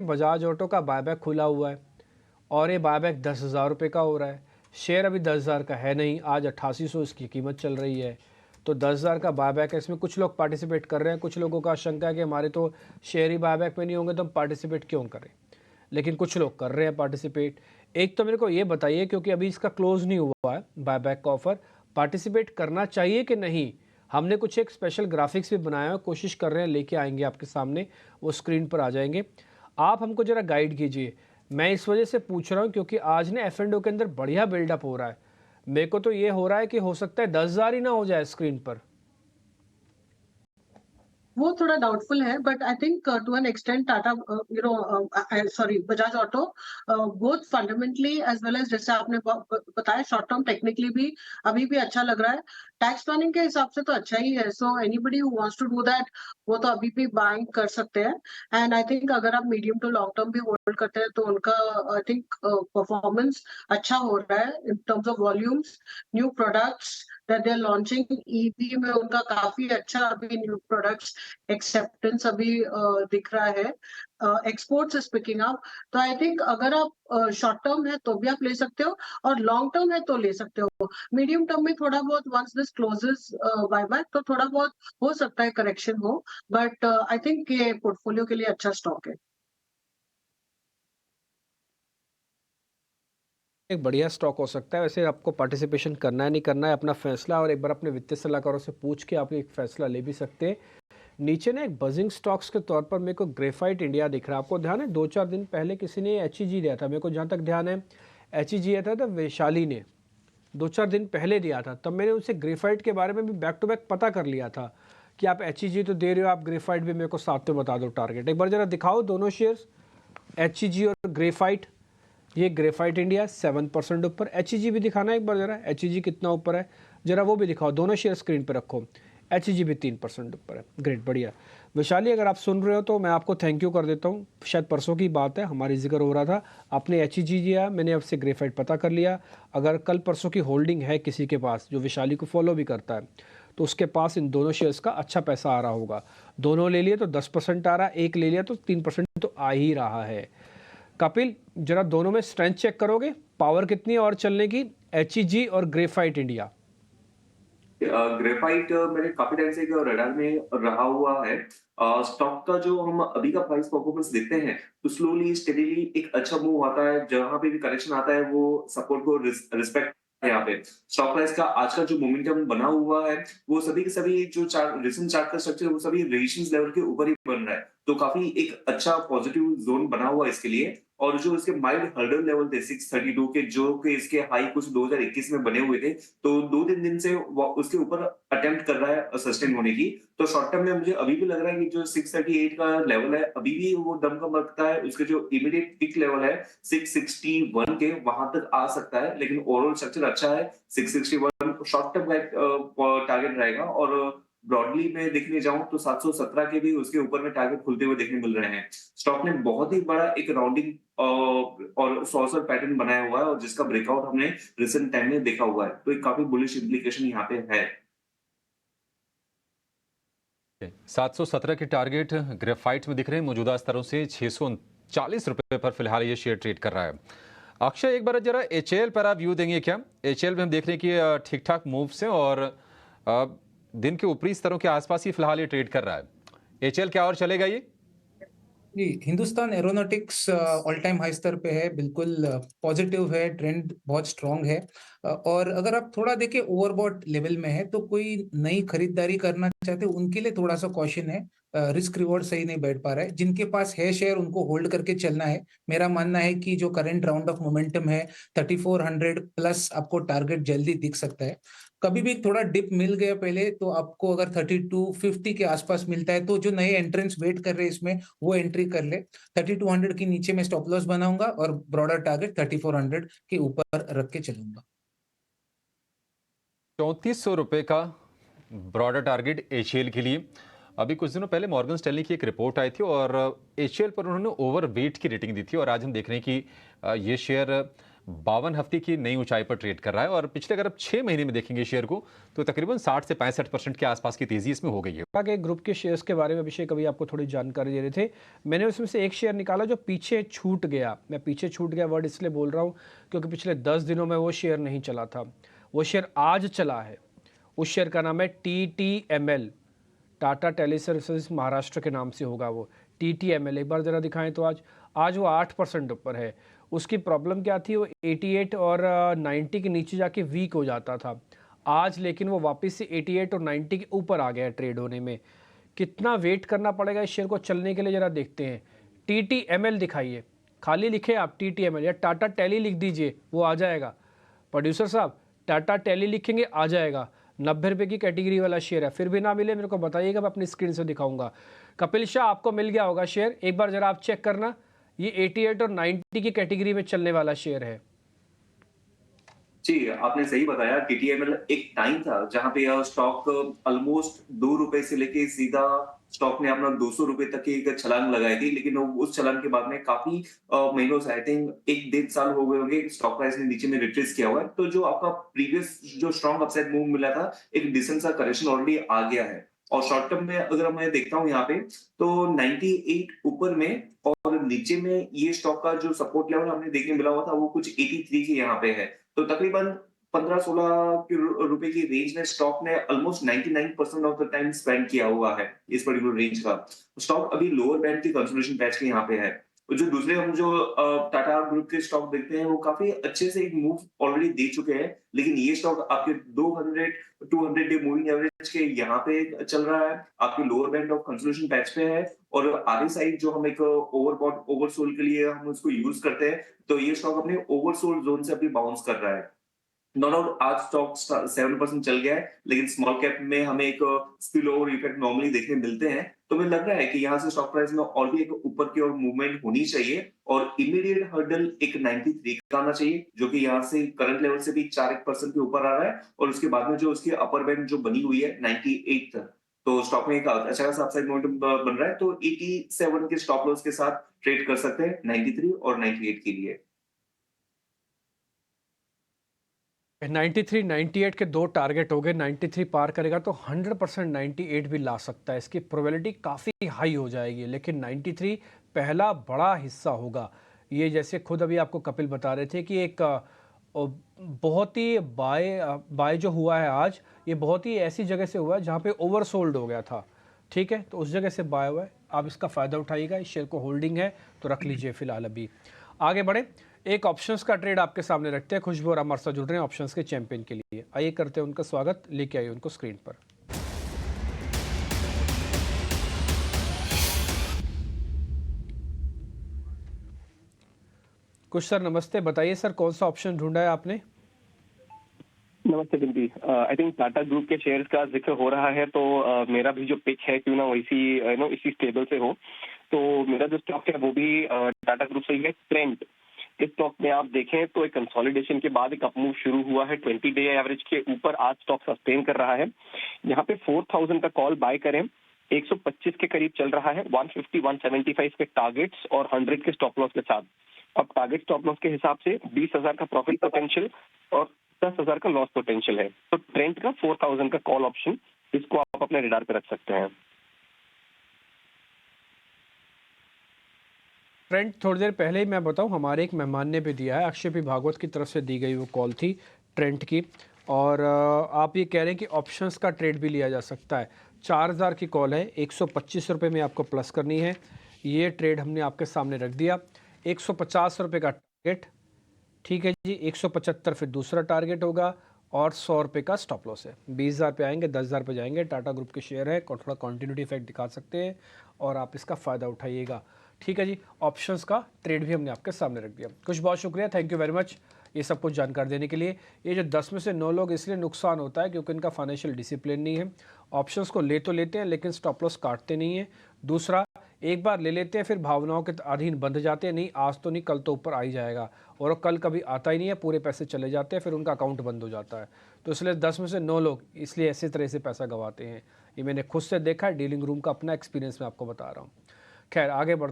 Bajaj auto का buyback खुला हुआ है और ये बायबैक 10,000 रुपये का हो रहा है। शेयर अभी 10,000 का है नहीं, आज 8800 इसकी कीमत चल रही है। तो 10,000 का बायबैक है, इसमें कुछ लोग पार्टिसिपेट कर रहे हैं। कुछ लोगों का आशंका है कि हमारे तो शेयर ही बायबैक में नहीं होंगे तो हम पार्टिसिपेट क्यों करें, लेकिन कुछ लोग कर रहे हैं पार्टिसिपेट। एक तो मेरे को ये बताइए, क्योंकि अभी इसका क्लोज नहीं हुआ है बायबैक का ऑफर, पार्टिसिपेट करना चाहिए कि नहीं। हमने कुछ एक स्पेशल ग्राफिक्स भी बनाया है, कोशिश कर रहे हैं लेके आएंगे आपके सामने, वो स्क्रीन पर आ जाएंगे। आप हमको ज़रा गाइड कीजिए। मैं इस वजह से पूछ रहा हूँ क्योंकि आज ना F&O के अंदर बढ़िया बिल्डअप हो रहा है। मेरे को तो ये हो रहा है कि हो सकता है 10,000 ही ना हो जाए स्क्रीन पर। वो थोड़ा डाउटफुल है, but I think to an extent Tata sorry Bajaj auto both fundamentally as well as, जैसे आपने बताया, शॉर्ट टर्म टेक्निकली भी अभी भी अच्छा लग रहा है। टैक्स प्लानिंग के हिसाब से तो अच्छा ही है, so anybody who wants to do that वो तो अभी भी बाइंग कर सकते हैं। एंड आई थिंक अगर आप मीडियम टू लॉन्ग टर्म भी होल्ड करते हैं तो उनका आई थिंक परफॉर्मेंस अच्छा हो रहा है in terms of volumes, new products that they are launching. EV में उनका काफी अच्छा अभी न्यू प्रोडक्ट्स एक्सेप्टेंस अभी दिख रहा है। Exports is picking up. तो आई थिंक अगर आप शॉर्ट टर्म है तो भी आप ले सकते हो, और लॉन्ग टर्म है तो ले सकते हो। मीडियम टर्म में थोड़ा बहुत वंस दिस क्लोजेस बाय तो थोड़ा बहुत हो सकता है करेक्शन हो, बट आई थिंक ये पोर्टफोलियो के लिए अच्छा स्टॉक है। एक बढ़िया स्टॉक हो सकता है। वैसे आपको पार्टिसिपेशन करना है नहीं करना है अपना फैसला, और एक बार अपने वित्तीय सलाहकारों से पूछ के आप एक फैसला ले भी सकते हैं। नीचे ना एक बजिंग स्टॉक्स के तौर पर मेरे को ग्रेफाइट इंडिया दिख रहा है। आपको ध्यान है 2-4 दिन पहले किसी ने HEG दिया था, मेरे को जहाँ तक ध्यान है HEG दिया था वैशाली ने 2-4 दिन पहले दिया था। तब मैंने उनसे ग्रेफाइट के बारे में भी बैक टू बैक पता कर लिया था कि आप HEG तो दे रहे हो, आप ग्रेफाइट भी मेरे को साथ में बता दो टारगेट। एक बार जरा दिखाओ दोनों शेयर्स, HEG और ग्रेफाइट। ये ग्रेफाइट इंडिया 7% ऊपर, HEG भी दिखाना एक बार जरा, HEG कितना ऊपर है जरा वो भी दिखाओ। दोनों शेयर स्क्रीन पर रखो। HEG भी 3% ऊपर है। ग्रेट, बढ़िया। वैशाली अगर आप सुन रहे हो तो मैं आपको थैंक यू कर देता हूँ। शायद परसों की बात है, हमारी जिक्र हो रहा था, आपने HEG दिया, मैंने आपसे ग्रेफाइट पता कर लिया। अगर कल परसों की होल्डिंग है किसी के पास जो वैशाली को फॉलो भी करता है तो उसके पास इन दोनों शेयर्स का अच्छा पैसा आ रहा होगा। दोनों ले लिए तो 10% आ रहा है, एक ले लिया तो 3% तो आ ही रहा है। कपिल जरा दोनों में स्ट्रेंथ चेक करोगे, पावर कितनी है और चलने की, HEG और ग्रेफाइट इंडिया। ग्रेफाइट मेरे काफी टाइम से रडार में रहा हुआ है। स्टॉक का जो हम अभी का प्राइस परफॉर्मेंस देखते हैं तो स्लोली स्टेडीली एक अच्छा मूव आता है। जहां पे भी करेक्शन आता है वो सपोर्ट को रिस्पेक्ट है। यहाँ पे स्टॉक प्राइस का आज का जो मोमेंटम बना हुआ है वो सभी के सभी जो चार्ट रिसेंट चार्ट का स्ट्रक्चर है वो सभी रेजिस्टेंस लेवल के ऊपर ही बन रहा है। तो काफी एक अच्छा पॉजिटिव जोन बना हुआ है इसके लिए। और जो इसके माइल्ड हर्डल लेवल थे 632 के, जो कि इसके हाई कुछ 2021 में बने हुए थे, तो 2-3 दिन से वो उसके ऊपर अटेम्प्ट कर रहा है सस्टेन होने की। तो शॉर्ट टर्म में मुझे अभी भी लग रहा है कि जो 638 का लेवल है अभी भी वो दमकम रखता है। उसके जो इमीडिएट पिक लेवल है 661 के, वहां तक आ सकता है। लेकिन ओवरऑल स्ट्रक्चर अच्छा है। 661 शॉर्ट टर्म का टारगेट रहेगा। और ब्रॉडली में देखने जाऊं तो 717 के भी उसके ऊपर में टारगेट खुलते हुए देखने मिल रहे हैं। स्टॉक ने बहुत ही बड़ा एक राउंडिंग और सॉर्सर पैटर्न बनाया हुआ है, और जिसका ब्रेकआउट हमने रिसेंट टाइम में देखा हुआ है। तो एक काफी बुलिश इंप्लीकेशन यहाँ पे है। 717 के टारगेट ग्रेफाइट में दिख रहे हैं। मौजूदा स्तरों से 639 रुपए पर फिलहाल ये शेयर ट्रेड कर रहा है। अक्षय, एक बार जरा HAL पर आप व्यू देंगे क्या? HAL में हम देख रहे हैं कि ठीक ठाक मूव्स हैं और अ, दिन के ऊपरी स्तरों के आसपास ही फिलहाल ये ट्रेड कर रहा है। HAL क्या और चलेगा ये? जी, Hindustan aeronautics all time high स्तर पे है, बिल्कुल पॉजिटिव है, ट्रेंड बहुत स्ट्रांग है। और अगर आप थोड़ा देखें ओवरबॉट लेवल में है तो कोई नई खरीदारी करना चाहते हैं उनके लिए थोड़ा सा कॉशन है। रिस्क रिवॉर्ड सही नहीं बैठ पा रहा है। जिनके पास है शेयर उनको होल्ड करके चलना है। मेरा मानना है कि जो करंट राउंड ऑफ मोमेंटम है 3400 प्लस आपको टारगेट जल्दी दिख सकता है। कभी भी थोड़ा डिप मिल गया पहले तो आपको अगर 3250 के आसपास मिलता है तो जो नए एंट्रेंस वेट कर रहे हैं इसमें वो एंट्री कर ले। 3200 के नीचे में स्टॉप लॉस बनाऊंगा और ब्रॉडर टारगेट 3400 के ऊपर रख के चलूंगा। 3400 रुपए का ब्रॉडर टारगेट HAL के लिए। अभी कुछ दिनों पहले मॉर्गन स्टैनली की एक रिपोर्ट आई थी और HAL पर उन्होंने ओवरवेट की रेटिंग दी थी, और आज हम देख रहे हैं कि ये शेयर 52 हफ्ते की नई ऊंचाई पर ट्रेड कर रहा है और पिछले अगर आप 6 महीने में देखेंगे शेयर को तो तकरीबन 60 से 65% के आसपास की तेजी इसमें हो गई है। के ग्रुप के शेयर्स के बारे में अभिषेक अभी आपको थोड़ी जानकारी दे रहे थे। मैंने उसमें से एक शेयर निकाला जो पीछे छूट गया। मैं पीछे छूट गया वर्ड इसलिए बोल रहा हूँ क्योंकि पिछले 10 दिनों में वो शेयर नहीं चला था, वो शेयर आज चला है। उस शेयर का नाम है TTML, Tata tele services Maharashtra के नाम से होगा वो TTML। एक बार ज़रा दिखाएं तो आज वो 8% ऊपर है। उसकी प्रॉब्लम क्या थी, वो 88 और 90 के नीचे जाके वीक हो जाता था। आज लेकिन वो वापस से 88 और 90 के ऊपर आ गया है ट्रेड होने में। कितना वेट करना पड़ेगा इस शेयर को चलने के लिए ज़रा देखते हैं। TTML दिखाइए, खाली लिखे आप TTML या टाटा टेली लिख दीजिए, वो आ जाएगा। प्रोड्यूसर साहब टाटा टेली लिखेंगे आ जाएगा। 90 रुपये की कैटेगरी वाला शेयर है, फिर भी ना मिले मेरे को बताइएगा, मैं अपनी स्क्रीन से दिखाऊंगा। कपिल शाह आपको मिल गया होगा शेयर, एक बार ज़रा आप चेक करना। ये 88 और 90 की कैटेगरी में चलने वाला शेयर है। जी, आपने सही बताया। TTML एक टाइम था जहां पे यह स्टॉक ऑलमोस्ट 2 रुपए से लेके सीधा स्टॉक ने अपना 200 रुपए तक की एक छलांग लगाई थी, लेकिन उस छलांग के बाद में काफी महीनों से, आई थिंक 1-1.5 साल हो गए होंगे, स्टॉक प्राइस ने नीचे में रिट्रेस किया हुआ है। तो जो आपका प्रीवियस जो स्ट्रॉन्ग अपसाइड मूव मिला था, एक डिसेंट सा करेक्शन ऑलरेडी आ गया है। और शॉर्ट टर्म में अगर मैं देखता हूँ यहाँ पे तो 98 ऊपर में और नीचे में ये स्टॉक का जो सपोर्ट लेवल हमने देखने मिला हुआ था वो कुछ 83 के यहाँ पे है। तो तकरीबन 15-16 रुपए की रेंज में स्टॉक ने almost 99% of the time spend किया हुआ है इस पर्टिकुलर रेंज का। स्टॉक अभी लोअर बैंड की कंसोलिडेशन पैच के यहाँ पे है। जो दूसरे हम जो टाटा ग्रुप के स्टॉक देखते हैं वो काफी अच्छे से एक मूव ऑलरेडी दे चुके हैं, लेकिन ये स्टॉक आपके 200 डे मूविंग एवरेज के यहाँ पे चल रहा है, आपके lower band of consolidation patch पे है। और आगे साइड जो हम एक ओवरबॉट ओवरसोल्ड के लिए हम उसको यूज करते हैं, तो ये स्टॉक अपने ओवरसोल्ड जोन से अभी बाउंस कर रहा है। नो डाउट आज स्टॉक 7% चल गया है, लेकिन स्मॉल कैप में हमें एक स्पिल ओवर इफेक्ट नॉर्मली देखने मिलते हैं। तो मुझे लग रहा है कि यहाँ से स्टॉक प्राइस में और भी एक ऊपर की ओर मूवमेंट होनी चाहिए और इमीडिएट हर्डल एक 93 का आना चाहिए, जो कि यहाँ से करंट लेवल से भी 4% के ऊपर आ रहा है। और उसके बाद में जो उसकी अपर बैंड जो बनी हुई है 98 तक, तो स्टॉक में एक अच्छा खासा अपसाइड मोमेंटम बन रहा है। तो 87 के स्टॉप लॉस के साथ ट्रेड कर सकते हैं 93 और 98 के लिए। 93, 98 के दो टारगेट हो गए। 93 पार करेगा तो 100% 98 भी ला सकता है, इसकी प्रोबेबिलिटी काफ़ी हाई हो जाएगी। लेकिन 93 पहला बड़ा हिस्सा होगा। ये जैसे खुद अभी आपको कपिल बता रहे थे कि एक बहुत ही बाय जो हुआ है आज, ये बहुत ही ऐसी जगह से हुआ है जहाँ पे ओवरसोल्ड हो गया था। ठीक है, तो उस जगह से बाय हुआ है, आप इसका फ़ायदा उठाइएगा। इस शेयर को होल्डिंग है तो रख लीजिए फिलहाल। अभी आगे बढ़े, एक ऑप्शंस का ट्रेड आपके सामने रखते हैं। खुशबू और हमारे साथ जुड़ रहे हैं ऑप्शंस के चैंपियन के लिए। आइए करते हैं उनका स्वागत, लेके आइए उनको स्क्रीन पर। कुछ सर नमस्ते, बताइए सर कौन सा ऑप्शन ढूंढा है आपने? नमस्ते बिंदी। आई थिंक टाटा ग्रुप के शेयर्स का जिक्र हो रहा है, तो मेरा भी जो पिक है क्यों ना वैसी इसी स्टेबल से हो। तो मेरा जो स्टॉक है वो भी टाटा ग्रुप से ही है, ट्रेंट। इस स्टॉक में आप देखें तो एक कंसोलिडेशन के बाद एक अपमूव शुरू हुआ है 20 डे एवरेज के ऊपर। आज स्टॉक सस्टेन कर रहा है। यहाँ पे 4000 का कॉल बाय करें, 125 के करीब चल रहा है। 150, 175 के टारगेट्स और 100 के स्टॉप लॉस के साथ। अब टारगेट स्टॉप लॉस के हिसाब से 20,000 का प्रॉफिट पोटेंशियल और 10,000 का लॉस पोटेंशियल है। तो ट्रेंट का 4000 का कॉल ऑप्शन, इसको आप अपने रेडार पे रख सकते हैं। ट्रेंड थोड़ी देर पहले ही मैं बताऊं, हमारे एक मेहमान ने भी दिया है, अक्षय पी भागवत की तरफ से दी गई वो कॉल थी ट्रेंड की। और आप ये कह रहे हैं कि ऑप्शंस का ट्रेड भी लिया जा सकता है। 4000 की कॉल है, 125 रुपये में आपको प्लस करनी है। ये ट्रेड हमने आपके सामने रख दिया। 150 रुपये का टारगेट, ठीक है जी। 175 फिर दूसरा टारगेट होगा और 100 रुपये का स्टॉप लॉस है। 20,000 पे आएंगे, 10,000 पे जाएंगे। टाटा ग्रुप के शेयर है, थोड़ा कॉन्टिन्यूटी इफेक्ट दिखा सकते हैं और आप इसका फ़ायदा उठाइएगा। ठीक है जी, ऑप्शंस का ट्रेड भी हमने आपके सामने रख दिया। कुछ बहुत शुक्रिया, थैंक यू वेरी मच ये सब कुछ जानकारी देने के लिए। ये जो 10 में से 9 लोग इसलिए नुकसान होता है क्योंकि इनका फाइनेंशियल डिसिप्लिन नहीं है। ऑप्शंस को ले तो लेते हैं लेकिन स्टॉप लॉस काटते नहीं हैं। दूसरा, एक बार ले लेते हैं फिर भावनाओं के अधीन बंध जाते हैं, नहीं आज तो नहीं कल तो ऊपर आ ही जाएगा, और कल कभी आता ही नहीं है, पूरे पैसे चले जाते हैं, फिर उनका अकाउंट बंद हो जाता है। तो इसलिए 10 में से 9 लोग इसलिए ऐसे तरह से पैसा गंवाते हैं। ये मैंने खुद से देखा है, डीलिंग रूम का अपना एक्सपीरियंस मैं आपको बता रहा हूँ। खैर आगे बढ़